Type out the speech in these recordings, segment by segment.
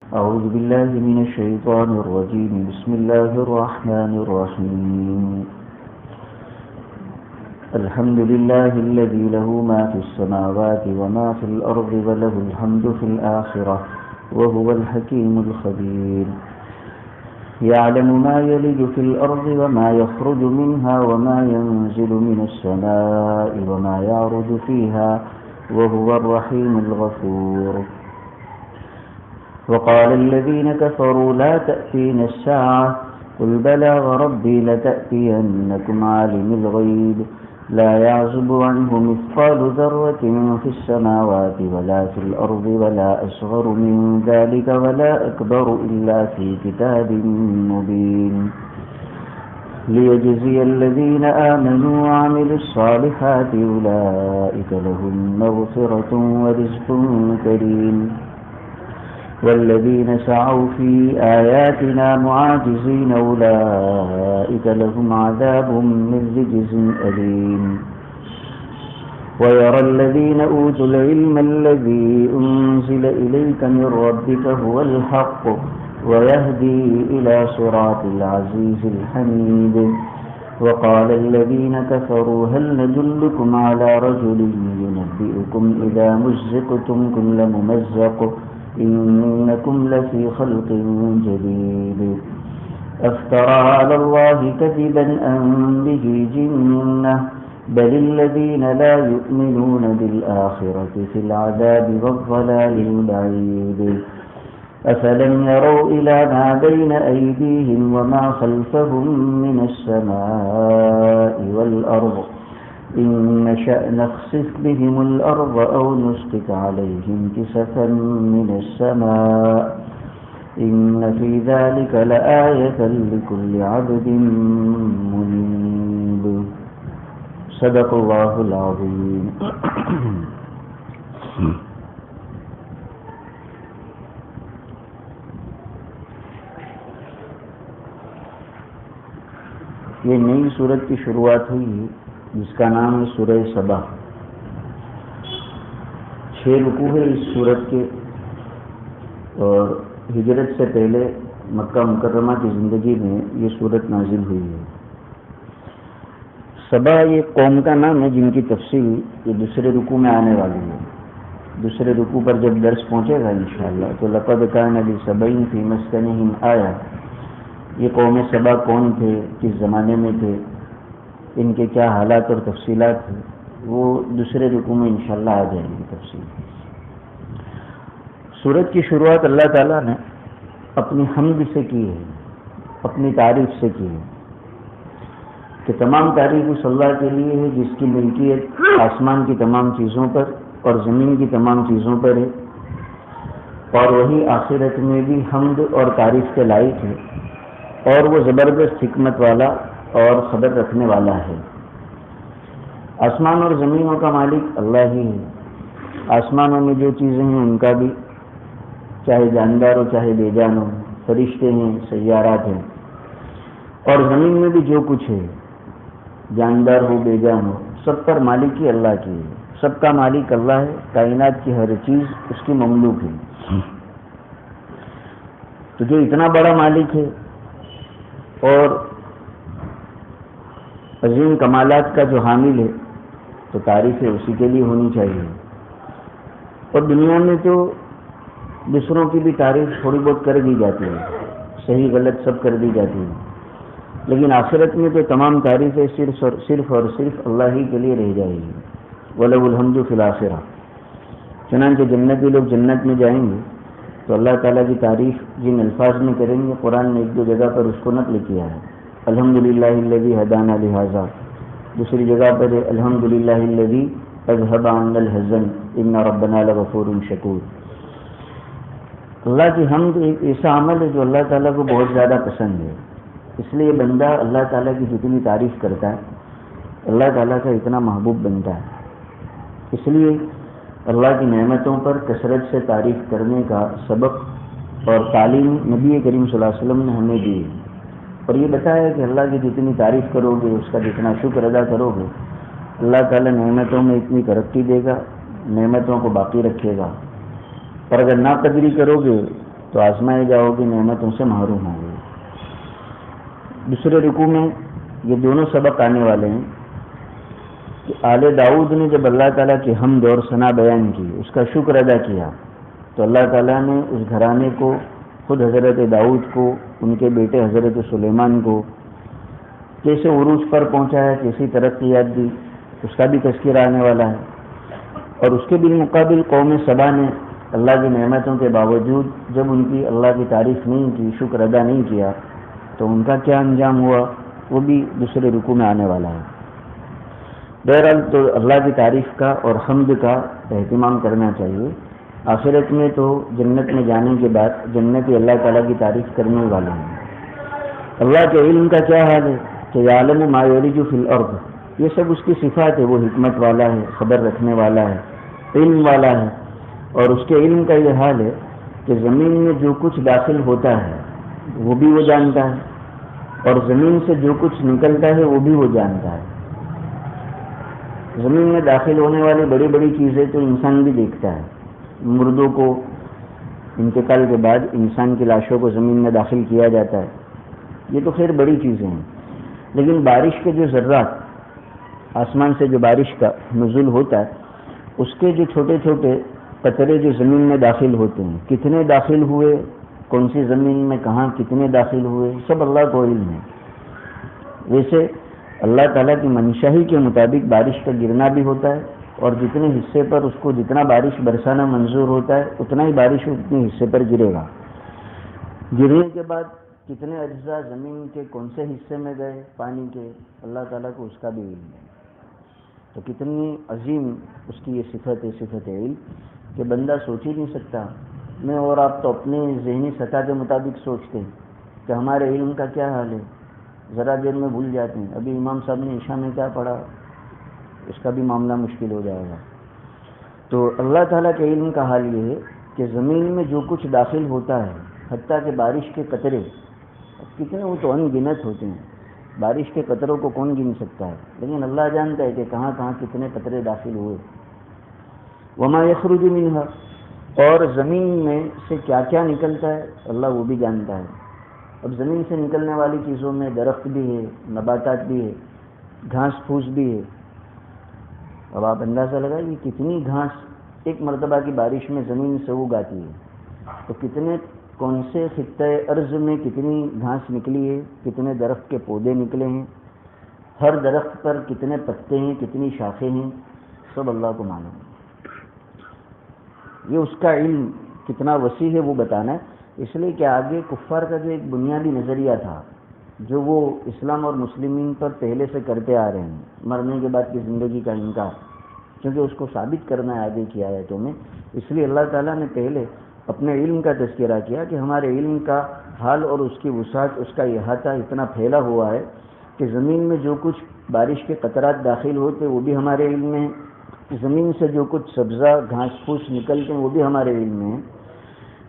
أعوذ بالله من الشيطان الرجيم. بسم الله الرحمن الرحيم. الحمد لله الذي له ما في السماوات وما في الأرض وله الحمد في الآخرة وهو الحكيم الخبير. يعلم ما يلج في الأرض وما يخرج منها وما ينزل من السماء وما يعرج فيها وهو الرحيم الغفور. وقال الذين كفروا لا تأتينا الساعة قل بلى وربي لتأتينكم عالم الغيب لا يعزب عنه مثقال ذرة في السماوات ولا في الأرض ولا أصغر من ذلك ولا أكبر إلا في كتاب مبين. ليجزي الذين آمنوا وعملوا الصالحات أولئك لهم مغفرة ورزق كريم. والذين سعوا في آياتنا معاجزين أولئك لهم عذاب من رجز أليم. ويرى الذين أوتوا العلم الذي أنزل إليك من ربك هو الحق ويهدي إلى صراط العزيز الحميد. وقال الذين كفروا هل ندلكم على رجل ينبئكم إذا مزقتم كل ممزق إنكم لفي خلق جديد. أفترى على الله كذبا أم به جنة بل الذين لا يؤمنون بالآخرة في العذاب والضلال البعيد. أفلم يروا إلى ما بين أيديهم وما خلفهم من السماء والأرض إن نشأ نخسف بهم الأرض أو نسقط عليهم كسفا من السماء إن في ذلك لآية لكل عبد منيب. صدق الله العظيم. یہ نئی سورت کی شروعات ہوئی جس کا نام ہے سورہ سبا. 6 رکوع ہے اس سورت کے اور ہجرت سے پہلے مکہ مکرمہ کی زندگی میں یہ سورت نازل ہوئی ہے. سبا یہ قوم کا نام ہے جن کی تفصیل یہ دوسرے رکوع میں آنے والی ہے. دوسرے رکوع پر جب درس پہنچے گا انشاءاللہ تو لقد کان لسبعین فی مسکنہم آیہ. یہ قوم سبا کون تھے, کس زمانے میں تھے, ان کے کیا حالات اور تفصیلات ہیں, وہ دوسرے رکوع میں انشاءاللہ آ جائیں گی تفصیل. سورت کی شروعات اللہ تعالیٰ نے اپنی حمد سے کی ہے, اپنی تعریف سے کی ہے کہ تمام تعریف اس اللہ کے لیے ہے جس کی ملکیت آسمان کی تمام چیزوں پر اور زمین کی تمام چیزوں پر ہے, اور وہی آخرت میں بھی حمد اور تعریف کے لائق ہے, اور وہ زبردست حکمت والا اور خبر رکھنے والا ہے. آسمان اور زمینوں کا مالک اللہ ہی ہے. آسمانوں میں جو چیزیں ہیں ان کا بھی, چاہے جاندار ہو چاہے بے جان ہو, فرشتے ہیں, سیارات ہیں, اور زمین میں بھی جو کچھ ہے جاندار ہو بے جان ہو, سب پر مالک ہی اللہ کی ہے. سب کا مالک اللہ ہے. کائنات کی ہر چیز اس کی مملوک ہے. تو جو اتنا بڑا مالک ہے اور عظیم کمالات کا جو حامل ہے تو تعریفیں اسی کے لیے ہونی چاہیے. اور دنیا میں تو دوسروں کی بھی تعریف تھوڑی بہت کر دی جاتی ہے, صحیح غلط سب کر دی جاتی ہے, لیکن آخرت میں تو تمام تعریفیں صرف اور صرف اللہ ہی کے لیے رہ جائے گی. وَلَهُ الْحَمْدُ فِي الْآخِرَةِ. چنانچہ جنتی لوگ جنت میں جائیں گے تو اللہ تعالیٰ کی تعریف جن الفاظ میں کریں گے قرآن نے 1-2 جگہ پر اس کو نقل کیا ہے. الحمدللہ الذی ہدانا لہذا. دوسری جگہ پر الحمدللہ الذی اذھب عنا الحزن ان ربنا لغفور شکور. اللہ کی حمد ایک ایسا عمل ہے جو اللہ تعالیٰ کو بہت زیادہ پسند ہے. اس لیے بندہ اللہ تعالیٰ کی جتنی تعریف کرتا ہے اللہ تعالیٰ کا اتنا محبوب بنتا ہے. اس لیے اللہ کی نعمتوں پر کثرت سے تعریف کرنے کا سبق اور تعلیم نبی کریم صلی اللہ علیہ وسلم نے ہمیں دی ہے. اور یہ بتایا کہ اللہ کی جتنی تعریف کرو گے, اس کا جتنا شکر ادا کرو گے, اللہ تعالیٰ نعمتوں میں اتنی ترقی دے گا, نعمتوں کو باقی رکھے گا. اور اگر ناقدری کرو گے تو آزمائے جاؤ گے، نعمتوں سے محروم ہوں گے۔ دوسرے رکوع میں یہ دونوں سبق آنے والے ہیں کہ آل داؤد نے جب اللہ تعالیٰ کی حمد اور ثنا بیان کی، اس کا شکر ادا کیا، تو اللہ تعالیٰ نے اس گھرانے کو، خود حضرت داؤد کو، ان کے بیٹے حضرت سلیمان کو کیسے عروج پر پہنچایا، کیسی ترقیات دی، اس کا بھی تذکرہ آنے والا ہے۔ اور اس کے بالمقابل قوم سبا نے اللہ کی نعمتوں کے باوجود جب ان کی اللہ کی تعریف نہیں کی، شکر ادا نہیں کیا، تو ان کا کیا انجام ہوا، وہ بھی دوسرے رکوع میں آنے والا ہے۔ بہرحال تو اللہ کی تعریف کا اور حمد کا اہتمام کرنا چاہیے۔ آخرت میں تو جنت میں جانے کے بعد جنتی اللہ تعالیٰ کی تعریف کرنے والے ہیں۔ اللہ کے علم کا کیا حال ہے کہ یعلم ما یلج فی الارض، یہ سب اس کی صفات ہے، وہ حکمت والا ہے، خبر رکھنے والا ہے، علم والا ہے۔ اور اس کے علم کا یہ حال ہے کہ زمین میں جو کچھ داخل ہوتا ہے وہ بھی وہ جانتا ہے، اور زمین سے جو کچھ نکلتا ہے وہ بھی وہ جانتا ہے۔ زمین میں داخل ہونے والی بڑی بڑی چیزیں تو انسان بھی دیکھتا ہے، مردوں کو انتقال کے بعد انسان کی لاشوں کو زمین میں داخل کیا جاتا ہے، یہ تو خیر بڑی چیزیں ہیں۔ لیکن بارش کے جو ذرات، آسمان سے جو بارش کا نزول ہوتا ہے، اس کے جو چھوٹے چھوٹے قطرے جو زمین میں داخل ہوتے ہیں، کتنے داخل ہوئے، کون سی زمین میں کہاں کتنے داخل ہوئے، سب اللہ کو علم ہے۔ ویسے اللہ تعالیٰ کی منشاہی کے مطابق بارش کا گرنا بھی ہوتا ہے، اور جتنے حصے پر اس کو جتنا بارش برسانا منظور ہوتا ہے اتنا ہی بارش اتنے حصے پر گرے گا۔ گرنے کے بعد کتنے اجزاء زمین کے کون سے حصے میں گئے پانی کے، اللہ تعالیٰ کو اس کا بھی علم ہے۔ تو کتنی عظیم اس کی یہ صفت ہے، صفت علم، کہ بندہ سوچ ہی نہیں سکتا۔ میں اور آپ تو اپنے ذہنی سطح کے مطابق سوچتے ہیں کہ ہمارے علم کا کیا حال ہے، ذرا دیر میں بھول جاتے ہیں۔ ابھی امام صاحب نے عشاء میں کیا پڑھا، اس کا بھی معاملہ مشکل ہو جائے گا۔ تو اللہ تعالیٰ کے علم کا حال یہ ہے کہ زمین میں جو کچھ داخل ہوتا ہے، حتیٰ کہ بارش کے قطرے کتنے، وہ تو ان گنت ہوتے ہیں، بارش کے قطروں کو کون گن سکتا ہے، لیکن اللہ جانتا ہے کہ کہاں کہاں کتنے قطرے داخل ہوئے۔ وما یخرج منہا، اور زمین میں سے کیا کیا نکلتا ہے اللہ وہ بھی جانتا ہے۔ اب زمین سے نکلنے والی چیزوں میں درخت بھی ہے، نباتات بھی ہے، گھاس پھوس بھی ہے۔ اب آپ اندازہ لگائیے کتنی گھاس ایک مرتبہ کی بارش میں زمین سے اگ آتی ہے، تو کتنے کون سے خطۂ ارض میں کتنی گھاس نکلی ہے، کتنے درخت کے پودے نکلے ہیں، ہر درخت پر کتنے پتے ہیں، کتنی شاخیں ہیں، سب اللہ کو معلوم ہے۔ یہ اس کا علم کتنا وسیع ہے وہ بتانا ہے، اس لیے کہ آگے کفار کا جو ایک بنیادی نظریہ تھا جو وہ اسلام اور مسلمین پر پہلے سے کرتے آ رہے ہیں، مرنے کے بعد کی زندگی کا انکار، کیونکہ اس کو ثابت کرنا ہے آگے کی آیتوں میں، اس لیے اللہ تعالیٰ نے پہلے اپنے علم کا تذکرہ کیا کہ ہمارے علم کا حال اور اس کی وسعت، اس کا احاطہ اتنا پھیلا ہوا ہے کہ زمین میں جو کچھ بارش کے قطرات داخل ہوتے وہ بھی ہمارے علم میں ہیں، زمین سے جو کچھ سبزہ گھاس پھوس نکلتے ہیں وہ بھی ہمارے علم میں ہیں۔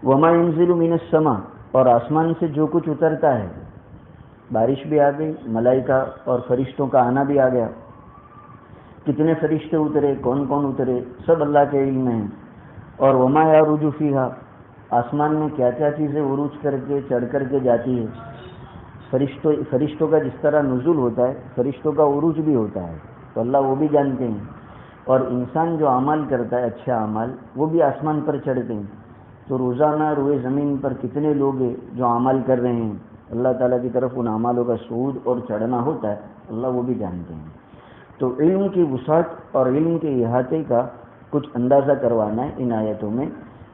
وما ينزل من السماء، اور آسمان سے جو کچھ اترتا ہے، بارش بھی آ گئی، ملائکہ اور فرشتوں کا آنا بھی آ گیا، کتنے فرشتے اترے، کون کون اترے، سب اللہ کے علم میں ہیں۔ اور وما يعرج فيها، آسمان میں کیا کیا چیزیں عروج کر کے چڑھ کر کے جاتی ہے، فرشتوں کا جس طرح نزول ہوتا ہے فرشتوں کا عروج بھی ہوتا ہے، تو اللہ وہ بھی جانتے ہیں۔ اور انسان جو اعمال کرتا ہے، اچھا اعمال، وہ بھی آسمان پر چڑھتے ہیں، تو روزانہ روئے زمین پر کتنے لوگ ہیں جو اعمال کر رہے ہیں، اللہ تعالیٰ کی طرف ان اعمالوں کا صعود اور چڑھنا ہوتا ہے، اللہ وہ بھی جانتے ہیں۔ تو علم کی وسعت اور علم کے احاطے کا کچھ اندازہ کروانا ہے ان آیتوں میں،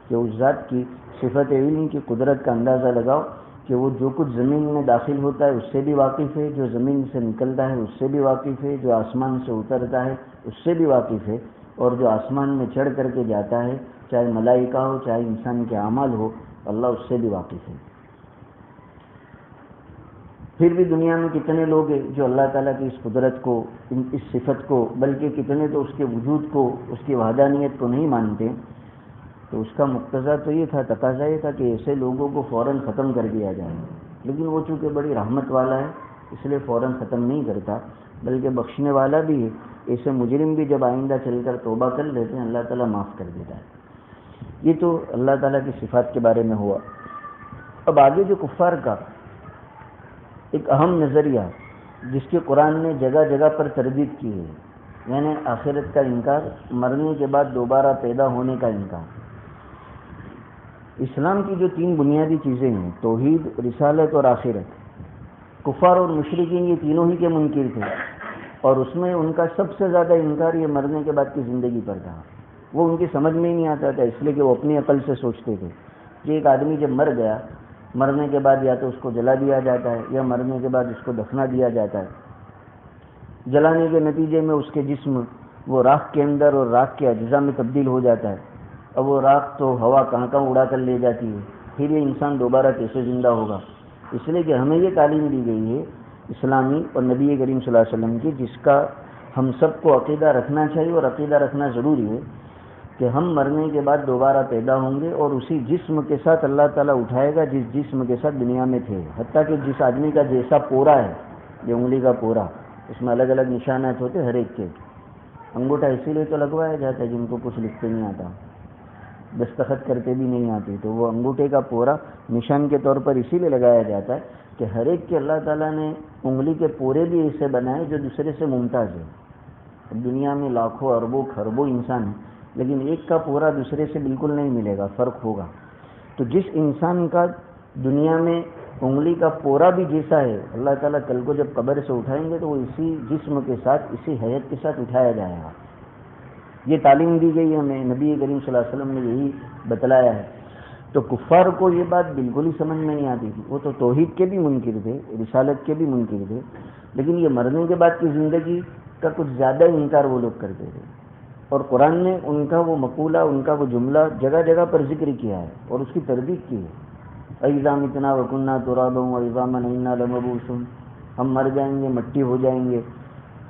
کہ اس ذات کی صفت علم کی قدرت کا اندازہ لگاؤ کہ وہ جو کچھ زمین میں داخل ہوتا ہے اس سے بھی واقف ہے، جو زمین سے نکلتا ہے اس سے بھی واقف ہے، جو آسمان سے اترتا ہے اس سے بھی واقف ہے، اور جو آسمان میں چڑھ کر کے جاتا ہے، چاہے ملائکہ ہو چاہے انسان کے اعمال ہو، اللہ اس سے بھی واقف ہے۔ پھر بھی دنیا میں کتنے لوگ ہیں جو اللہ تعالیٰ کی اس قدرت کو، اس صفت کو، بلکہ کتنے تو اس کے وجود کو، اس کی وحدانیت کو نہیں مانتے۔ تو اس کا مقتضا تو یہ تھا، تقاضا یہ تھا کہ ایسے لوگوں کو فوراً ختم کر دیا جائے، لیکن وہ چونکہ بڑی رحمت والا ہے اس لیے فوراً ختم نہیں کرتا، بلکہ بخشنے والا بھی ہے۔ ایسے مجرم بھی جب آئندہ چل کر توبہ کر لیتے ہیں اللہ تعالیٰ معاف کر دیتا ہے۔ یہ تو اللہ تعالیٰ کی صفات کے بارے میں ہوا۔ اب آگے جو کفار کا ایک اہم نظریہ جس کی قرآن نے جگہ جگہ پر تردید کی ہے، یعنی آخرت کا انکار، مرنے کے بعد دوبارہ پیدا ہونے کا انکار۔ اسلام کی جو 3 بنیادی چیزیں ہیں، توحید، رسالت اور آخرت، کفار اور مشرکین یہ تینوں ہی کے منکر تھے، اور اس میں ان کا سب سے زیادہ انکار یہ مرنے کے بعد کی زندگی پر تھا۔ وہ ان کی سمجھ میں ہی نہیں آتا تھا، اس لیے کہ وہ اپنی عقل سے سوچتے تھے کہ ایک آدمی جب مر گیا، مرنے کے بعد یا تو اس کو جلا دیا جاتا ہے یا مرنے کے بعد اس کو دفنا دیا جاتا ہے۔ جلانے کے نتیجے میں اس کے جسم وہ راکھ کے اندر اور راکھ کے اجزاء میں تبدیل ہو جاتا ہے، اب وہ راکھ تو ہوا کہاں کہاں اڑا کر لے جاتی ہے، پھر یہ انسان دوبارہ کیسے زندہ ہوگا؟ اس لیے کہ ہمیں یہ تعلیم دی گئی ہے اسلامی اور نبی کریم صلی اللہ علیہ وسلم کی، جس کا ہم سب کو عقیدہ رکھنا چاہیے، اور عقیدہ رکھنا ضروری ہے کہ ہم مرنے کے بعد دوبارہ پیدا ہوں گے، اور اسی جسم کے ساتھ اللہ تعالیٰ اٹھائے گا جس جسم کے ساتھ دنیا میں تھے۔ حتیٰ کہ جس آدمی کا جیسا پورا ہے، یہ انگلی کا پورا، اس میں الگ الگ نشانات ہوتے ہر ایک کے۔ انگوٹھا اسی لیے تو لگوایا جاتا ہے جن کو کچھ لکھتے نہیں آتا، دستخط کرتے بھی نہیں آتے، تو وہ انگوٹھے کا پورا نشان کے طور پر اسی لیے لگایا جاتا ہے کہ ہر ایک کے اللہ تعالیٰ نے انگلی کے پورے بھی ایسے بنائے جو دوسرے سے ممتاز ہے۔ اب دنیا میں لاکھوں اربوں خربوں انسان ہیں، لیکن ایک کا پورا دوسرے سے بالکل نہیں ملے گا، فرق ہوگا۔ تو جس انسان کا دنیا میں انگلی کا پورا بھی جیسا ہے، اللہ تعالیٰ کل کو جب قبر سے اٹھائیں گے تو وہ اسی جسم کے ساتھ، اسی حیت کے ساتھ اٹھایا جائے گا۔ یہ تعلیم دی گئی ہمیں، نبی کریم صلی اللہ علیہ وسلم نے یہی بتلایا ہے۔ تو کفار کو یہ بات بالکل ہی سمجھ میں نہیں آتی تھی، وہ تو توحید کے بھی منکر تھے، رسالت کے بھی منکر تھے، لیکن یہ مرنے کے بعد کی زندگی کا کچھ زیادہ انکار وہ لوگ کرتے تھے، اور قرآن نے ان کا وہ مقولہ، ان کا وہ جملہ جگہ جگہ پر ذکر کیا ہے اور اس کی تردید کی ہے۔ اَإِذَا مِتْنَا وَكُنَّا تُرَابًا وَعِظَامًا أَإِنَّا لَمَبْعُوثُونَ، ہم مر جائیں گے، مٹی ہو جائیں گے،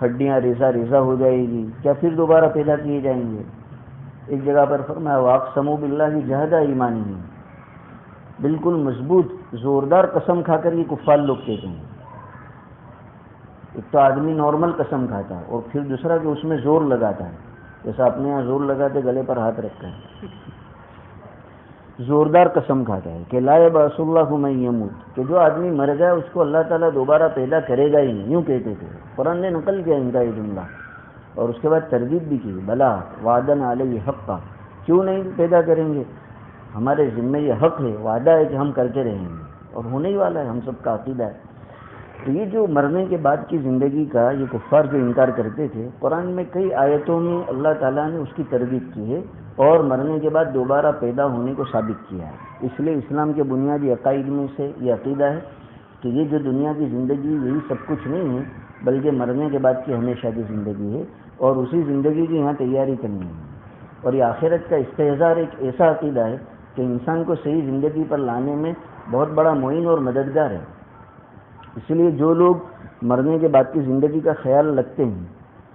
ہڈیاں ریزہ ریزہ ہو جائے گی، کیا پھر دوبارہ پیدا کیے جائیں گے؟ ایک جگہ پر فرمایا وَأَقْسَمُوا بِاللَّهِ جَهْدَ أَيْمَانِهِمْ، بالکل مضبوط زوردار قسم کھا کر یہ کفار لوگ کہتے ہیں۔ ایک تو آدمی نارمل قسم کھاتا ہے، اور پھر دوسرا کہ اس میں زور لگاتا ہے، جیسا اپنے یہاں زور لگاتے گلے پر ہاتھ رکھتا ہے، زوردار قسم کھاتا ہے کہ لا یبعث اللہ من یموت، کہ جو آدمی مر گیا اس کو اللہ تعالیٰ دوبارہ پیدا کرے گا ہی نہیں، یوں کہتے تھے۔ قرآن نے نقل کیا ان کا یہ جملہ، اور اس کے بعد تردید بھی کی، بلا وعدن علیہ حقا، کیوں نہیں پیدا کریں گے، ہمارے ذمہ یہ حق ہے، وعدہ ہے کہ ہم کرتے رہیں گے، اور ہونے ہی والا ہے، ہم سب کا عقیدہ ہے۔ تو یہ جو مرنے کے بعد کی زندگی کا یہ کفار جو انکار کرتے تھے، قرآن میں کئی آیتوں میں اللہ تعالیٰ نے اس کی تردید کی ہے اور مرنے کے بعد دوبارہ پیدا ہونے کو ثابت کیا ہے۔ اس لیے اسلام کے بنیادی عقائد میں سے یہ عقیدہ ہے کہ یہ جو دنیا کی زندگی یہی سب کچھ نہیں ہے، بلکہ مرنے کے بعد کی ہمیشہ کی زندگی ہے، اور اسی زندگی کی یہاں تیاری کرنی ہے۔ اور یہ آخرت کا استحضار ایک ایسا عقیدہ ہے کہ انسان کو صحیح زندگی پر لانے میں بہت بڑا معین اور مددگار ہے۔ اس لیے جو لوگ مرنے کے بعد کی زندگی کا خیال رکھتے ہیں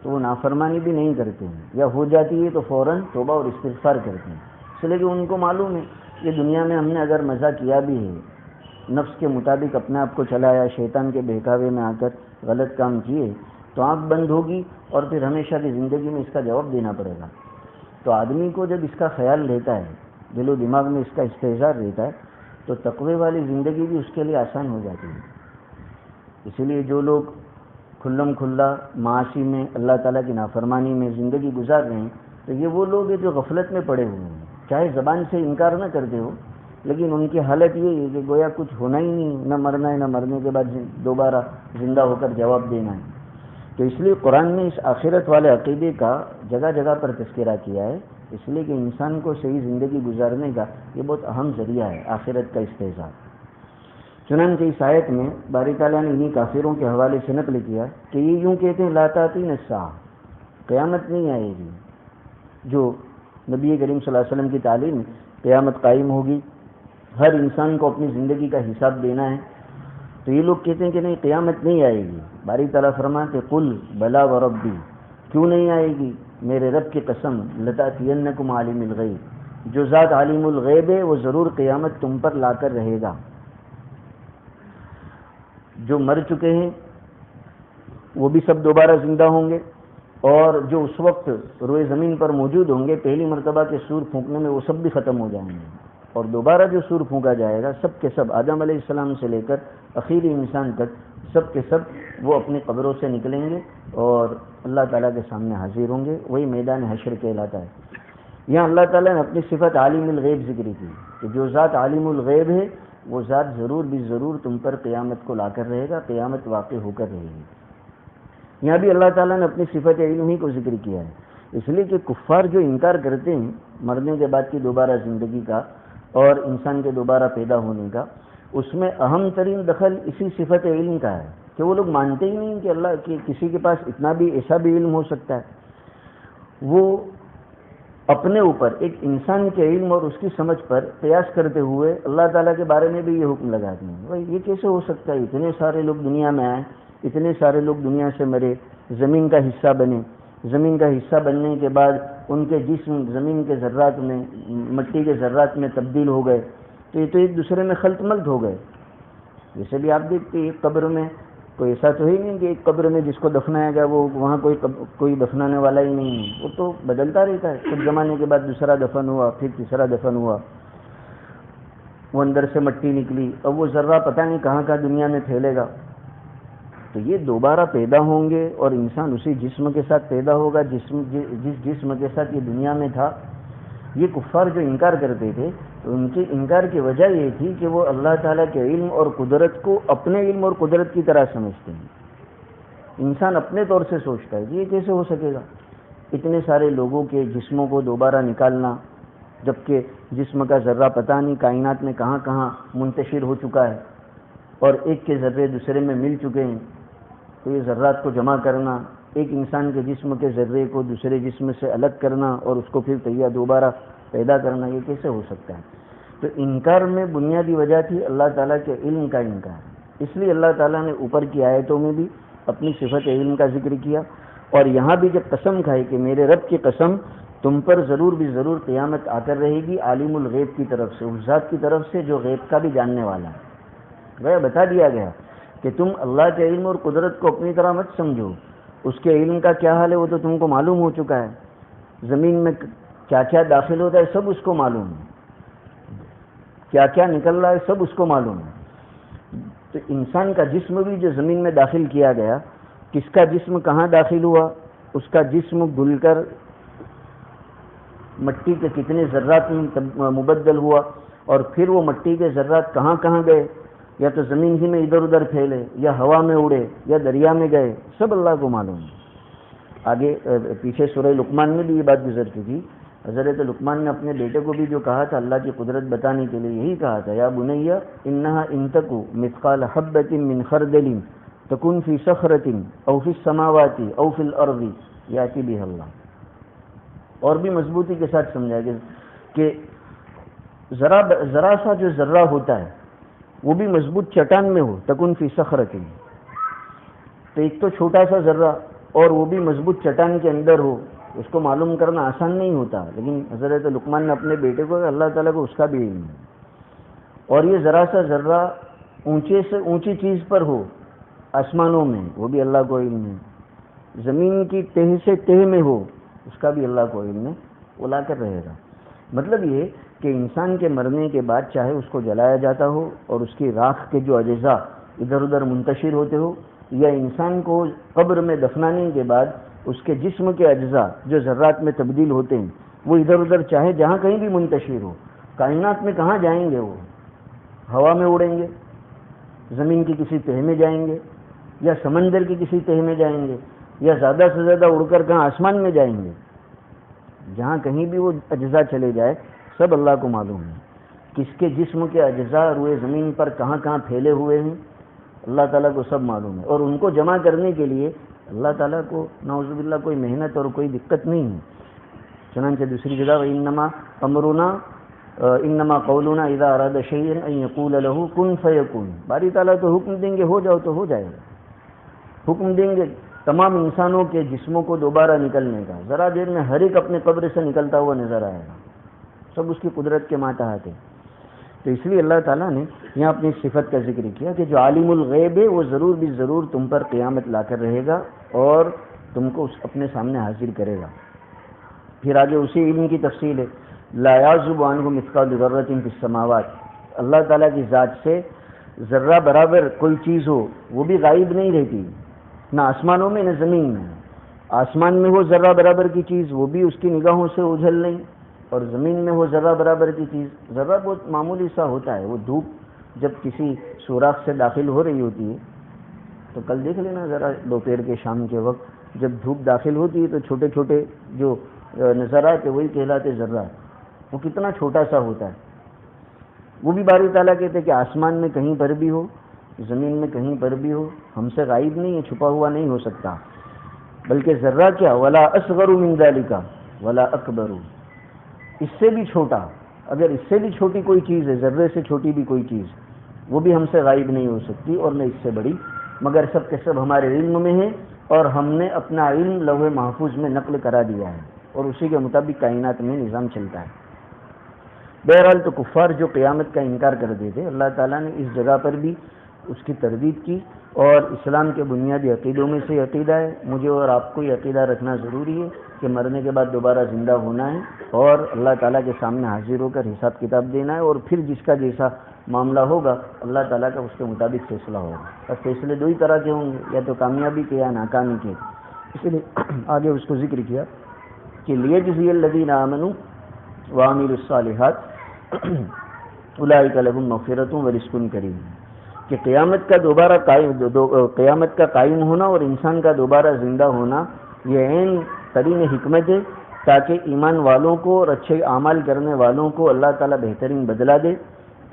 تو وہ نافرمانی بھی نہیں کرتے ہیں، یا ہو جاتی ہے تو فوراً توبہ اور استغفار کرتے ہیں، اس لیے کہ ان کو معلوم ہے یہ دنیا میں ہم نے اگر مزہ کیا بھی ہے، نفس کے مطابق اپنے آپ کو چلایا، شیطان کے بہکاوے میں آ کر غلط کام کیے، تو آنکھ بند ہوگی اور پھر ہمیشہ کی زندگی میں اس کا جواب دینا پڑے گا۔ تو آدمی کو جب اس کا خیال رہتا ہے، دل و دماغ میں اس کا استحضار رہتا ہے، تو تقوی والی زندگی بھی اس کے لیے آسان ہو جاتی ہے۔ اسی لیے جو لوگ کھلم کھلا معاشی میں، اللہ تعالیٰ کی نافرمانی میں زندگی گزار رہے ہیں، تو یہ وہ لوگ ہیں جو غفلت میں پڑے ہوئے ہیں، چاہے زبان سے انکار نہ کرتے ہو، لیکن ان کی حالت یہ ہے کہ گویا کچھ ہونا ہی نہیں، نہ مرنا ہے، نہ مرنے کے بعد دوبارہ زندہ ہو کر جواب دینا ہے۔ تو اس لیے قرآن نے اس آخرت والے عقیدے کا جگہ جگہ پر تذکرہ کیا ہے، اس لیے کہ انسان کو صحیح زندگی گزارنے کا یہ بہت اہم ذریعہ ہے آخرت کا استحضار۔ چنانچہ اس آیت میں باری تعالیٰ نے انہی کافروں کے حوالے سے نقل کیا کہ یہ یوں کہتے ہیں لا تأتین الساعہ، قیامت نہیں آئے گی۔ جو نبی کریم صلی اللہ علیہ وسلم کی تعلیم، قیامت قائم ہوگی، ہر انسان کو اپنی زندگی کا حساب دینا ہے، تو یہ لوگ کہتے ہیں کہ نہیں، قیامت نہیں آئے گی۔ باری تعالیٰ فرماتے قل بلا وربی، کیوں نہیں آئے گی، میرے رب کی قسم، لتأتینکم عالم الغیب، جو ذات عالم الغیب ہے وہ ضرور قیامت تم پر لا کر رہے گا۔ جو مر چکے ہیں وہ بھی سب دوبارہ زندہ ہوں گے، اور جو اس وقت روئے زمین پر موجود ہوں گے، پہلی مرتبہ کے سور پھونکنے میں وہ سب بھی ختم ہو جائیں گے۔ اور دوبارہ جو سور پھونکا جائے گا سب کے سب آدم علیہ السلام سے لے کر آخری انسان تک سب کے سب وہ اپنی قبروں سے نکلیں گے اور اللہ تعالیٰ کے سامنے حاضر ہوں گے. وہی میدان حشر کہلاتا ہے. یہاں اللہ تعالیٰ نے اپنی صفت عالم الغیب ذکر کی کہ جو ذات عالم الغیب ہے وہ ذات ضرور بھی ضرور تم پر قیامت کو لا کر رہے گا, قیامت واقع ہو کر رہے گی. یہاں بھی اللہ تعالیٰ نے اپنی صفت علم ہی کو ذکر کیا ہے, اس لیے کہ کفار جو انکار کرتے ہیں مرنے کے بعد کی دوبارہ زندگی کا اور انسان کے دوبارہ پیدا ہونے کا, اس میں اہم ترین دخل اسی صفت علم کا ہے کہ وہ لوگ مانتے ہی نہیں کہ اللہ کہ کسی کے پاس اتنا بھی ایسا بھی علم ہو سکتا ہے. وہ اپنے اوپر ایک انسان کے علم اور اس کی سمجھ پر قیاس کرتے ہوئے اللہ تعالیٰ کے بارے میں بھی یہ حکم لگاتے ہیں, بھائی یہ کیسے ہو سکتا ہے, اتنے سارے لوگ دنیا میں آئے, اتنے سارے لوگ دنیا سے مرے, زمین کا حصہ بنے, زمین کا حصہ بننے کے بعد ان کے جسم زمین کے ذرات میں مٹی کے ذرات میں تبدیل ہو گئے, تو یہ تو ایک دوسرے میں خلط ملط ہو گئے. جیسے بھی آپ دیکھتے ہیں ایک قبر میں کوئی ایسا تو ہی نہیں کہ ایک قبر میں جس کو دفنایا گیا وہ وہاں کوئی دفنانے والا ہی نہیں ہے, وہ تو بدلتا رہتا ہے. کچھ زمانے کے بعد دوسرا دفن ہوا, پھر تیسرا دفن ہوا, وہ اندر سے مٹی نکلی, اب وہ ذرہ پتہ نہیں کہاں کہاں دنیا میں پھیلے گا. تو یہ دوبارہ پیدا ہوں گے اور انسان اسی جسم کے ساتھ پیدا ہوگا جس جسم کے ساتھ یہ دنیا میں تھا. یہ کفار جو انکار کرتے تھے تو ان کے انکار کی وجہ یہ تھی کہ وہ اللہ تعالیٰ کے علم اور قدرت کو اپنے علم اور قدرت کی طرح سمجھتے ہیں. انسان اپنے طور سے سوچتا ہے کہ یہ کیسے ہو سکے گا, اتنے سارے لوگوں کے جسموں کو دوبارہ نکالنا, جبکہ جسم کا ذرہ پتہ نہیں کائنات میں کہاں کہاں منتشر ہو چکا ہے اور ایک کے ذرے دوسرے میں مل چکے ہیں. تو یہ ذرات کو جمع کرنا, ایک انسان کے جسم کے ذرے کو دوسرے جسم سے الگ کرنا اور اس کو پھر دوبارہ پیدا کرنا, یہ کیسے ہو سکتا ہے. تو انکار میں بنیادی وجہ تھی اللہ تعالیٰ کے علم کا انکار. اس لیے اللہ تعالیٰ نے اوپر کی آیتوں میں بھی اپنی صفت علم کا ذکر کیا, اور یہاں بھی جب قسم کھائی کہ میرے رب کی قسم تم پر ضرور بھی ضرور قیامت آ کر رہے گی عالم الغیب کی طرف سے, اس ذات کی طرف سے جو غیب کا بھی جاننے والا ہے. وہ بتا دیا گیا کہ تم اللہ کے علم اور قدرت کو اپنی طرح مت سمجھو, اس کے علم کا کیا حال ہے وہ تو تم کو معلوم ہو چکا ہے. زمین میں کیا کیا داخل ہوتا ہے سب اس کو معلوم ہے, کیا کیا نکل رہا ہے سب اس کو معلوم ہے. تو انسان کا جسم بھی جو زمین میں داخل کیا گیا, کس کا جسم کہاں داخل ہوا, اس کا جسم گل کر مٹی کے کتنے ذرات میں مبدل ہوا, اور پھر وہ مٹی کے ذرات کہاں کہاں گئے, یا تو زمین ہی میں ادھر ادھر پھیلے, یا ہوا میں اڑے, یا دریا میں گئے, سب اللہ کو معلوم ہے. آگے پیچھے سورہ لقمان میں بھی یہ بات گزر چکی. حضرت لقمان نے اپنے بیٹے کو بھی جو کہا تھا اللہ کی قدرت بتانے کے لیے یہی کہا تھا, یا بنیا انہا ان تکو مثقال حبۃ من خردل تکن فی صخرۃ او فی السماوات او فی الارض یاتی بها اللہ. اور بھی مضبوطی کے ساتھ سمجھایا کہ ذرا سا جو ذرہ ہوتا ہے وہ بھی مضبوط چٹان میں ہو, تکن فی صخرۃ, تو ایک تو چھوٹا سا ذرہ اور وہ بھی مضبوط چٹان کے اندر ہو, اس کو معلوم کرنا آسان نہیں ہوتا. لیکن حضرت لقمان نے اپنے بیٹے کو اللہ تعالیٰ کو اس کا بھی علم ہے. اور یہ ذرا سا ذرہ اونچے سے اونچی چیز پر ہو آسمانوں میں, وہ بھی اللہ کو علم ہے. زمین کی تہ سے تہ میں ہو, اس کا بھی اللہ کو علم ہے, وہ لا کر رہے گا. مطلب یہ کہ انسان کے مرنے کے بعد چاہے اس کو جلایا جاتا ہو اور اس کی راکھ کے جو اجزاء ادھر ادھر منتشر ہوتے ہو, یا انسان کو قبر میں دفنانے کے بعد اس کے جسم کے اجزاء جو ذرات میں تبدیل ہوتے ہیں وہ ادھر ادھر چاہے جہاں کہیں بھی منتشر ہو, کائنات میں کہاں جائیں گے, وہ ہوا میں اڑیں گے, زمین کی کسی تہ میں جائیں گے, یا سمندر کی کسی تہ میں جائیں گے, یا زیادہ سے زیادہ اڑ کر کہاں آسمان میں جائیں گے. جہاں کہیں بھی وہ اجزاء چلے جائے سب اللہ کو معلوم ہے. کس کے جسم کے اجزاء روئے زمین پر کہاں کہاں پھیلے ہوئے ہیں اللہ تعالیٰ کو سب معلوم ہے. اور ان کو جمع کرنے کے لیے اللہ تعالیٰ کو نعوذ باللہ کوئی محنت اور کوئی دقت نہیں ہے. چنانچہ دوسری جگہ انما امرنا انما قولنا اذا اراد شيئا ان يقول له كن فيكون, باری تعالیٰ تو حکم دیں گے ہو جاؤ تو ہو جائے گا. حکم دیں گے تمام انسانوں کے جسموں کو دوبارہ نکلنے کا, ذرا دیر میں ہر ایک اپنے قبر سے نکلتا ہوا نظر آئے گا. سب اس کی قدرت کے ماتحت ہے. تو اس لیے اللہ تعالیٰ نے یہاں اپنی صفت کا ذکر کیا کہ جو عالم الغیب ہے وہ ضرور بھی ضرور تم پر قیامت لا کر رہے گا اور تم کو اپنے سامنے حاضر کرے گا. پھر آگے اسی علم کی تفصیل ہے لا یعزب عنہ مثقال ذرۃ فی السماوات، اللہ تعالیٰ کی ذات سے ذرہ برابر کوئی چیز ہو وہ بھی غائب نہیں رہتی، نہ آسمانوں میں نہ زمین میں۔ آسمان میں ہو ذرہ برابر کی چیز وہ بھی اس کی نگاہوں سے اوجھل نہیں، اور زمین میں ہو ذرہ برابر کی چیز، ذرہ بہت معمولی سا ہوتا ہے، وہ دھوپ جب کسی سوراخ سے داخل ہو رہی ہوتی ہے تو کل دیکھ لینا ذرا دوپہر کے شام کے وقت جب دھوپ داخل ہوتی ہے تو چھوٹے چھوٹے جو نظر آتے وہی کہلاتے ذرہ، وہ کتنا چھوٹا سا ہوتا ہے۔ وہ بھی باری تعالیٰ کہتے ہیں کہ آسمان میں کہیں پر بھی ہو، زمین میں کہیں پر بھی ہو، ہم سے غائب نہیں ہے، چھپا ہوا نہیں ہو سکتا، بلکہ ذرہ کیا، ولا اصغر من ذلک ولا اکبر، اس سے بھی چھوٹا، اگر اس سے بھی چھوٹی کوئی چیز ہے، ذرے سے چھوٹی بھی کوئی چیز، وہ بھی ہم سے غائب نہیں ہو سکتی، اور نہ اس سے بڑی، مگر سب کے سب ہمارے علم میں ہے، اور ہم نے اپنا علم لوح محفوظ میں نقل کرا دیا ہے، اور اسی کے مطابق کائنات میں نظام چلتا ہے۔ بہرحال تو کفار جو قیامت کا انکار کرتے تھے، اللہ تعالیٰ نے اس جگہ پر بھی اس کی تردید کی، اور اسلام کے بنیادی عقیدوں میں سے عقیدہ ہے، مجھے اور آپ کو یہ عقیدہ رکھنا ضروری ہے کہ مرنے کے بعد دوبارہ زندہ ہونا ہے، اور اللہ تعالیٰ کے سامنے حاضر ہو کر حساب کتاب دینا ہے، اور پھر جس کا جیسا معاملہ ہوگا اللہ تعالیٰ کا اس کے مطابق فیصلہ ہوگا۔ اور فیصلے دو ہی طرح کے ہوں گے، یا تو کامیابی کے یا ناکامی کے، اس لیے آگے اس کو ذکر کیا کہ لیجزی الذین آمنوا وعملوا الصالحات اولئک لہم مغفرۃ ورزق کریم، کہ قیامت کا قائم ہونا اور انسان کا دوبارہ زندہ ہونا یہ عین ترین حکمت ہے، تاکہ ایمان والوں کو اور اچھے اعمال کرنے والوں کو اللہ تعالیٰ بہترین بدلہ دے،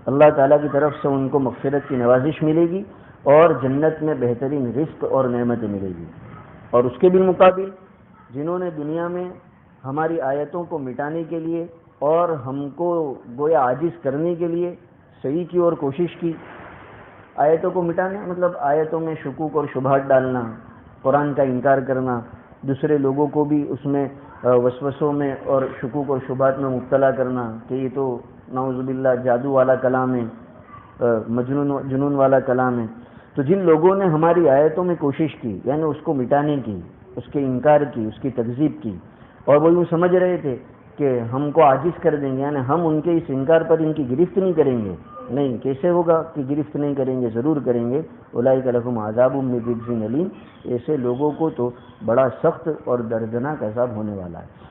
اللہ تعالیٰ کی طرف سے ان کو مغفرت کی نوازش ملے گی، اور جنت میں بہترین رزق اور نعمتیں ملے گی۔ اور اس کے بالمقابل جنہوں نے دنیا میں ہماری آیتوں کو مٹانے کے لیے اور ہم کو گویا عاجز کرنے کے لیے صحیح کی اور کوشش کی، آیتوں کو مٹانا مطلب آیتوں میں شکوک اور شبہات ڈالنا، قرآن کا انکار کرنا، دوسرے لوگوں کو بھی اس میں وسوسوں میں اور شکوک اور شبہات میں مبتلا کرنا کہ یہ تو نعوذ باللہ جادو والا کلام ہے، جنون والا کلام ہے۔ تو جن لوگوں نے ہماری آیتوں میں کوشش کی، یعنی اس کو مٹانے کی، اس کے انکار کی، اس کی تکذیب کی، اور وہ یوں سمجھ رہے تھے کہ ہم کو عاجز کر دیں گے، یعنی ہم ان کے اس انکار پر ان کی گرفت نہیں کریں گے، نہیں، کیسے ہوگا کہ گرفت نہیں کریں گے، ضرور کریں گے۔ اولئک لہم عذاب من رجز علیم، ایسے لوگوں کو تو بڑا سخت اور دردناک عذاب ہونے والا ہے۔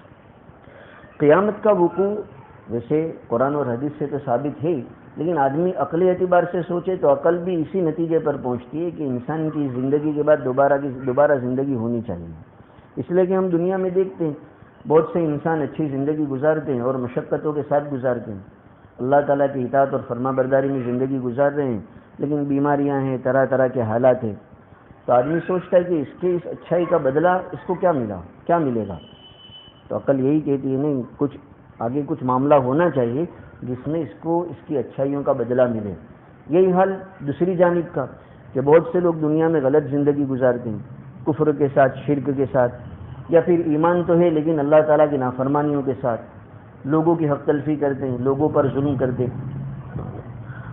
قیامت کا وقوع ویسے قرآن اور حدیث سے تو ثابت ہے، لیکن آدمی عقلی اعتبار سے سوچے تو عقل بھی اسی نتیجے پر پہنچتی ہے کہ انسان کی زندگی کے بعد دوبارہ زندگی ہونی چاہیے، اس لیے کہ ہم دنیا میں دیکھتے ہیں بہت سے انسان اچھی زندگی گزارتے ہیں اور مشقتوں کے ساتھ گزارتے ہیں، اللہ تعالیٰ کی اطاعت اور فرما برداری میں زندگی گزار رہے ہیں، لیکن بیماریاں ہیں، طرح طرح کے حالات ہیں، تو آدمی سوچتا ہے کہ اس کے اس اچھائی کا بدلہ اس کو کیا ملے گا، تو عقل یہی کہتی ہے نہیں، آگے کچھ معاملہ ہونا چاہیے جس میں اس کو اس کی اچھائیوں کا بدلہ ملے۔ یہی حال دوسری جانب کا کہ بہت سے لوگ دنیا میں غلط زندگی گزارتے ہیں، کفر کے ساتھ، شرک کے ساتھ، یا پھر ایمان تو ہے لیکن اللہ تعالیٰ کی نافرمانیوں کے ساتھ، لوگوں کی حق تلفی کرتے ہیں، لوگوں پر ظلم کرتے ہیں،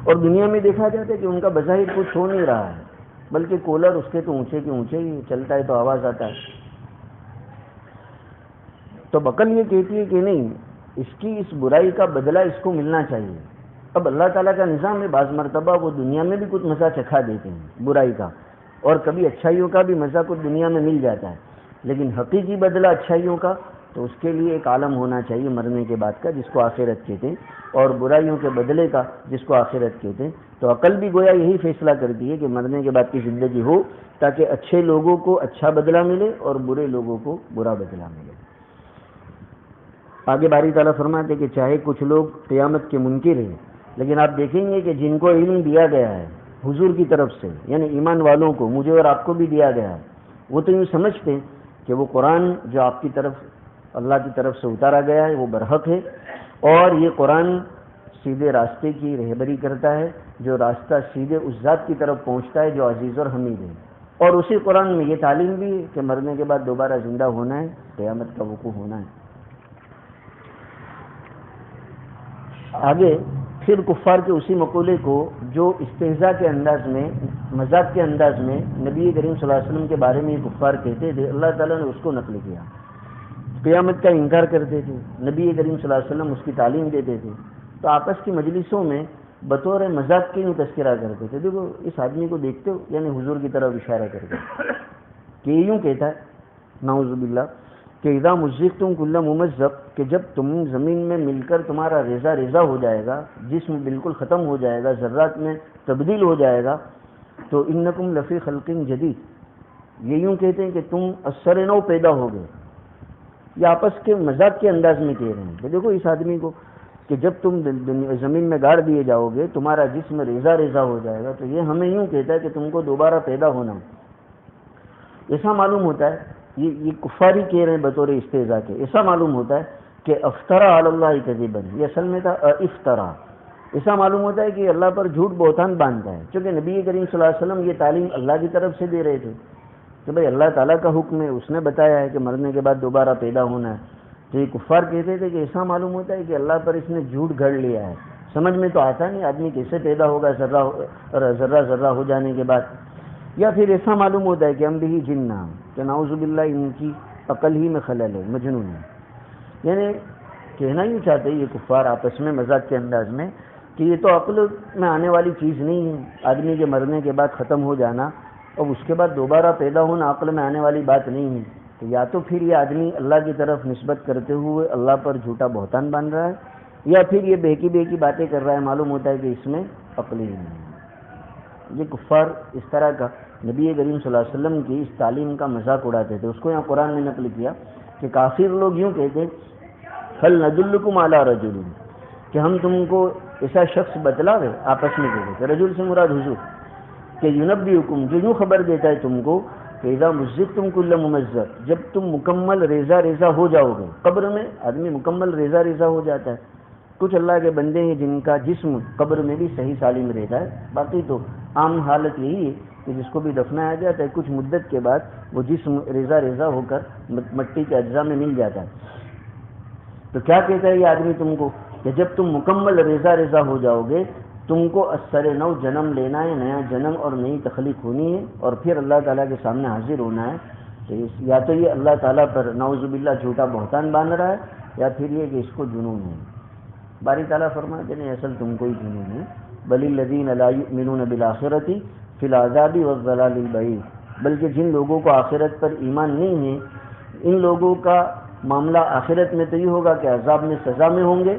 اور دنیا میں دیکھا جاتا ہے کہ ان کا بظاہر کچھ ہو نہیں رہا ہے، بلکہ کولر اس کے تو اونچے کے اونچے ہی چلتا ہے تو آواز آتا ہے۔ تو عقل یہ کہتی ہے کہ نہیں، اس کی اس برائی کا بدلہ اس کو ملنا چاہیے۔ اب اللہ تعالیٰ کا نظام ہے، بعض مرتبہ وہ دنیا میں بھی کچھ مزہ چکھا دیتے ہیں برائی کا، اور کبھی اچھائیوں کا بھی مزہ کچھ دنیا میں مل جاتا ہے، لیکن حقیقی بدلہ اچھائیوں کا تو اس کے لیے ایک عالم ہونا چاہیے مرنے کے بعد کا، جس کو آخرت کہتے ہیں، اور برائیوں کے بدلے کا جس کو آخرت کہتے ہیں۔ تو عقل بھی گویا یہی فیصلہ کرتی ہے کہ مرنے کے بعد کی زندگی ہو تاکہ اچھے لوگوں کو اچھا بدلہ ملے اور برے لوگوں کو برا بدلہ ملے۔ آگے باری تعالیٰ فرماتے کہ چاہے کچھ لوگ قیامت کے منکر ہیں، لیکن آپ دیکھیں گے کہ جن کو علم دیا گیا ہے حضور کی طرف سے، یعنی ایمان والوں کو، مجھے اور آپ کو بھی دیا گیا ہے، وہ تو یوں سمجھتے ہیں کہ وہ قرآن جو آپ کی طرف اللہ کی طرف سے اتارا گیا ہے وہ برحق ہے، اور یہ قرآن سیدھے راستے کی رہبری کرتا ہے، جو راستہ سیدھے اس ذات کی طرف پہنچتا ہے جو عزیز اور حمید ہے، اور اسی قرآن میں یہ تعلیم بھی ہے کہ مرنے کے بعد دوبارہ زندہ ہونا ہے، قیامت کا وقوع ہونا ہے۔ آگے پھر کفار کے اسی مقولے کو جو استہزاء کے انداز میں، مذاق کے انداز میں نبی کریم صلی اللہ علیہ وسلم کے بارے میں کفار کہتے تھے، اللہ تعالیٰ نے اس کو نقل کیا قیامت کا انکار کرتے تھے، نبی کریم صلی اللہ علیہ وسلم اس کی تعلیم دیتے تھے، تو آپس کی مجلسوں میں بطور مذاق کے یوں تذکرہ کرتے تھے، دیکھو اس آدمی کو دیکھتے ہو، یعنی حضور کی طرف اشارہ کرتے کہ یوں کہتا ہے نعوذ باللہ کہ اذا مزقتم کل ممزق، کہ جب تم زمین میں مل کر تمہارا ریزہ ریزہ ہو جائے گا، جسم بالکل ختم ہو جائے گا، ذرات میں تبدیل ہو جائے گا، تو انکم لفی خلق جدید، یہ یوں کہتے ہیں کہ تم اثر نو پیدا ہو گئے، یہ آپس کے مذاق کے انداز میں کہہ رہے ہیں کہ دیکھو اس آدمی کو کہ جب تم زمین میں گاڑ دیے جاؤ گے تمہارا جسم ریزہ ریزہ ہو جائے گا، تو یہ ہمیں یوں کہتا ہے کہ تم کو دوبارہ پیدا ہونا۔ ایسا معلوم ہوتا ہے، یہ کفاری کہہ رہے ہیں بطور استہزاء کے، ایسا معلوم ہوتا ہے کہ افطرا علی اللہ کذبا، یہ اصل میں تھا افطرا، ایسا معلوم ہوتا ہے کہ اللہ پر جھوٹ بہتان باندھتا ہے، چونکہ نبی کریم صلی اللہ علیہ وسلم یہ تعلیم اللہ کی طرف سے دے رہے تھے کہ بھائی اللہ تعالیٰ کا حکم ہے، اس نے بتایا ہے کہ مرنے کے بعد دوبارہ پیدا ہونا ہے، تو یہ کفار کہتے تھے کہ ایسا معلوم ہوتا ہے کہ اللہ پر اس نے جھوٹ گھڑ لیا ہے، سمجھ میں تو آتا نہیں آدمی کیسے پیدا ہوگا ذرہ ذرہ ہو جانے کے بعد، یا پھر ایسا معلوم ہوتا ہے کہ ہم بھی جنہ، کہ نعوذ باللہ ان کی عقل ہی میں خلل ہے، مجنون ہے، یعنی کہنا ہی چاہتے یہ کفار آپس میں مذاق کے انداز میں کہ یہ تو عقل میں آنے والی چیز نہیں ہے، آدمی کے مرنے کے بعد ختم ہو جانا اور اس کے بعد دوبارہ پیدا ہونا عقل میں آنے والی بات نہیں ہے، تو یا تو پھر یہ آدمی اللہ کی طرف نسبت کرتے ہوئے اللہ پر جھوٹا بہتان باندھ رہا ہے، یا پھر یہ بہکی بہکی باتیں کر رہا ہے، معلوم ہوتا ہے کہ اس میں عقل ہی نہیں ہے۔ یہ کفار اس طرح کا نبی کریم صلی اللہ علیہ وسلم کی اس تعلیم کا مذاق اڑاتے تھے، اس کو یہاں قرآن نے نقل کیا کہ کافر لوگ یوں کہتے هل ندلکم علی رجل، کہ ہم تم کو ایسا شخص بتلاوے، آپس میں کہتے تھے، رجل سے مراد حضور، کہ ینبئکم، جو یوں خبر دیتا ہے تم کو کہ اذا مزقتم کل ممزق، جب تم مکمل ریزہ ریزہ ہو جاؤ گے، قبر میں آدمی مکمل ریزہ ریزہ ہو جاتا ہے، کچھ اللہ کے بندے ہیں جن کا جسم قبر میں بھی صحیح سالم رہتا ہے، باقی تو عام حالت یہی ہے کہ جس کو بھی دفنایا جاتا ہے کچھ مدت کے بعد وہ جسم ریزہ ریزہ ہو کر مٹی کے اجزاء میں مل جاتا ہے، تو کیا کہتا ہے یہ آدمی تم کو کہ جب تم مکمل ریزہ ریزہ ہو جاؤ گے تم کو اثر نو جنم لینا ہے، نیا جنم اور نئی تخلیق ہونی ہے، اور پھر اللہ تعالیٰ کے سامنے حاضر ہونا ہے، تو یا تو یہ اللہ تعالیٰ پر نعوذ باللہ جھوٹا بہتان باندھ رہا ہے، یا پھر یہ کہ اس کو جنون ہے۔ باری تعالیٰ فرماتے ہیں اصل تم کو ہی جنون ہے، بل الذین لا یؤمنون بالآخرۃ فی العذاب والضلال البعید، بلکہ جن لوگوں کو آخرت پر ایمان نہیں ہے ان لوگوں کا معاملہ آخرت میں تو یہ ہوگا کہ عذاب میں سزا میں ہوں گے،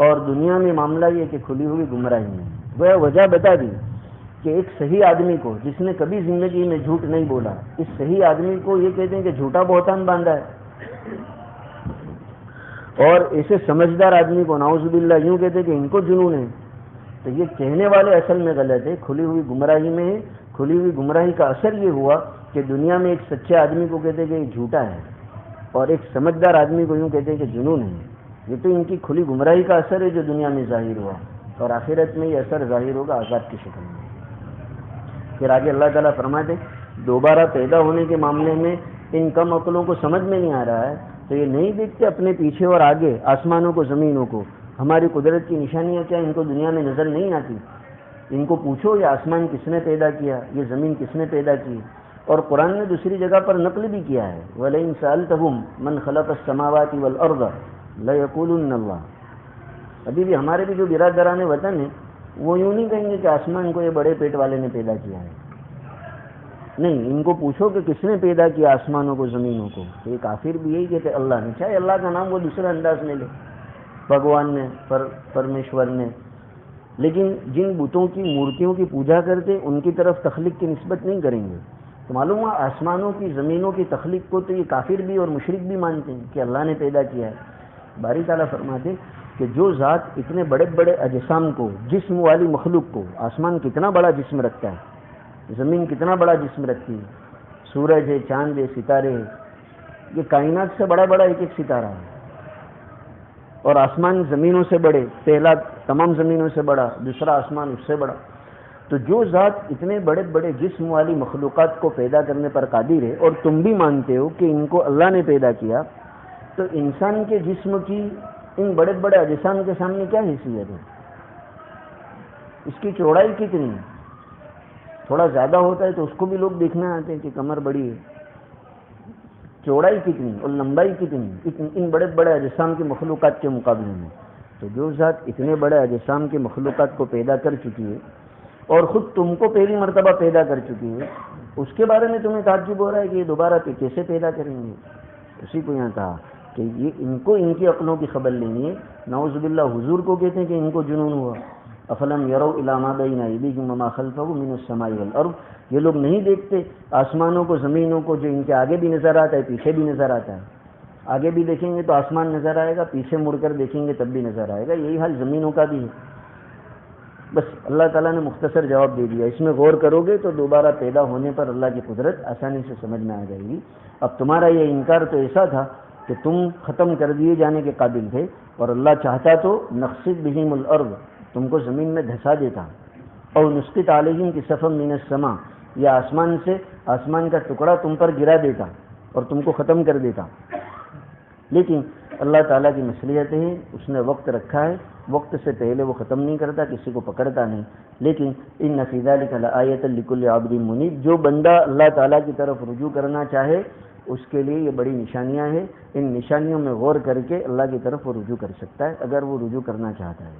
اور دنیا میں معاملہ یہ کہ کھلی ہوئی گمراہی میں۔ وہ وجہ بتا دی کہ ایک صحیح آدمی کو جس نے کبھی زندگی میں جھوٹ نہیں بولا، اس صحیح آدمی کو یہ کہتے ہیں کہ جھوٹا بہتان باندھا ہے، اور ایسے سمجھدار آدمی کو نعوذ باللہ یوں کہتے ہیں کہ ان کو جنون ہے، تو یہ کہنے والے اصل میں غلط ہے، کھلی ہوئی گمراہی میں ہے۔ کھلی ہوئی گمراہی کا اثر یہ ہوا کہ دنیا میں ایک سچے آدمی کو کہتے ہیں کہ یہ جھوٹا ہے، اور ایک سمجھدار آدمی کو یوں کہتے ہیں کہ جنون ہے۔ یہ تو ان کی کھلی گمراہی کا اثر ہے جو دنیا میں ظاہر ہوا، اور آخرت میں یہ اثر ظاہر ہوگا عذاب کی شکل میں۔ پھر آگے اللہ تعالیٰ فرماتے دوبارہ پیدا ہونے کے معاملے میں ان کم عقلوں کو سمجھ میں نہیں آ رہا ہے، تو یہ نہیں دیکھتے اپنے پیچھے اور آگے آسمانوں کو زمینوں کو، ہماری قدرت کی نشانیاں کیا ان کو دنیا میں نظر نہیں آتی؟ ان کو پوچھو یہ آسمان کس نے پیدا کیا، یہ زمین کس نے پیدا کی؟ اور قرآن نے دوسری جگہ پر نقل بھی کیا ہے وَلَئِن سَأَلْتَهُمْ مَنْ خَلَقَ السَّمَاوَاتِ وَالْأَرْضَ لَيَقُولُنَّ اللَّهُ۔ ابھی بھی ہمارے بھی جو برادران وطن ہیں وہ یوں نہیں کہیں گے کہ آسمان کو یہ بڑے پیٹ والے نے پیدا کیا ہے، نہیں، ان کو پوچھو کہ کس نے پیدا کیا آسمانوں کو زمینوں کو، تو یہ کافر بھی یہی کہتے اللہ نے، چاہے اللہ کا نام وہ دوسرے انداز میں لے، بھگوان نے، پرمیشور نے، لیکن جن بتوں کی مورتیوں کی پوجا کرتے ان کی طرف تخلیق کی نسبت نہیں کریں گے، تو معلوم ہوا آسمانوں کی زمینوں کی تخلیق کو تو یہ کافر بھی اور مشرک بھی مانتے ہیں کہ اللہ نے پیدا کیا ہے۔ باری تعالیٰ فرماتے کہ جو ذات اتنے بڑے بڑے اجسام کو، جسم والی مخلوق کو، آسمان کتنا بڑا جسم رکھتا ہے، زمین کتنا بڑا جسم رکھتی ہے، سورج ہے، چاند ہے، ستارے ہیں، یہ کائنات سے بڑا بڑا ایک ایک ستارہ ہے، اور آسمان زمینوں سے بڑے، پہلا تمام زمینوں سے بڑا، دوسرا آسمان اس سے بڑا، تو جو ذات اتنے بڑے بڑے جسم والی مخلوقات کو پیدا کرنے پر قادر ہے اور تم بھی مانتے ہو کہ ان کو اللہ نے پیدا کیا، تو انسان کے جسم کی ان بڑے بڑے اجسام کے سامنے کیا حیثیت ہے؟ اس کی چوڑائی کتنی ہے؟ تھوڑا زیادہ ہوتا ہے تو اس کو بھی لوگ دیکھنے آتے ہیں کہ کمر بڑی ہے، چوڑائی کتنی اور لمبائی کتنی ان بڑے بڑے اجسام کی مخلوقات کے مقابلے میں. تو جو ذات اتنے بڑے اجسام کی مخلوقات کو پیدا کر چکی ہے اور خود تم کو پہلی مرتبہ پیدا کر چکی ہے، اس کے بارے میں تمہیں تعجب ہو رہا ہے کہ یہ دوبارہ کیسے پیدا کریں گے. اسی کو یہاں کہا کہ یہ ان کو ان کی عقلوں کی خبر لینی ہے. نعوذ باللہ حضور کو کہتے ہیں کہ ان کو جنون ہوا. افلم یروا الی ما بین ایدیہم وما خلفہم من السماء والارض، یہ لوگ نہیں دیکھتے آسمانوں کو، زمینوں کو، جو ان کے آگے بھی نظر آتا ہے پیچھے بھی نظر آتا ہے. آگے بھی دیکھیں گے تو آسمان نظر آئے گا، پیچھے مڑ کر دیکھیں گے تب بھی نظر آئے گا. یہی حال زمینوں کا بھی ہے. بس اللہ تعالیٰ نے مختصر جواب دے دیا. اس میں غور کرو گے تو دوبارہ پیدا ہونے پر اللہ کی قدرت آسانی سے سمجھ میں آ جائے گی. اب تمہارا یہ انکار تو ایسا تھا کہ تم ختم کر دیے جانے کے قابل تھے، اور اللہ چاہتا تو نخسف بہم الارض، تم کو زمین میں دھسا دیتا، اور نسقط علیہم کسفا من السماء، یا آسمان سے آسمان کا ٹکڑا تم پر گرا دیتا اور تم کو ختم کر دیتا. لیکن اللہ تعالیٰ کی مصلحت ہے، اس نے وقت رکھا ہے، وقت سے پہلے وہ ختم نہیں کرتا، کسی کو پکڑتا نہیں. لیکن ان فی ذلک لآیۃ لکل عبد منیب، جو بندہ اللہ تعالیٰ کی طرف رجوع کرنا چاہے اس کے لیے یہ بڑی نشانیاں ہیں. ان نشانیوں میں غور کر کے اللہ کی طرف وہ رجوع کر سکتا ہے اگر وہ رجوع کرنا چاہتا ہے.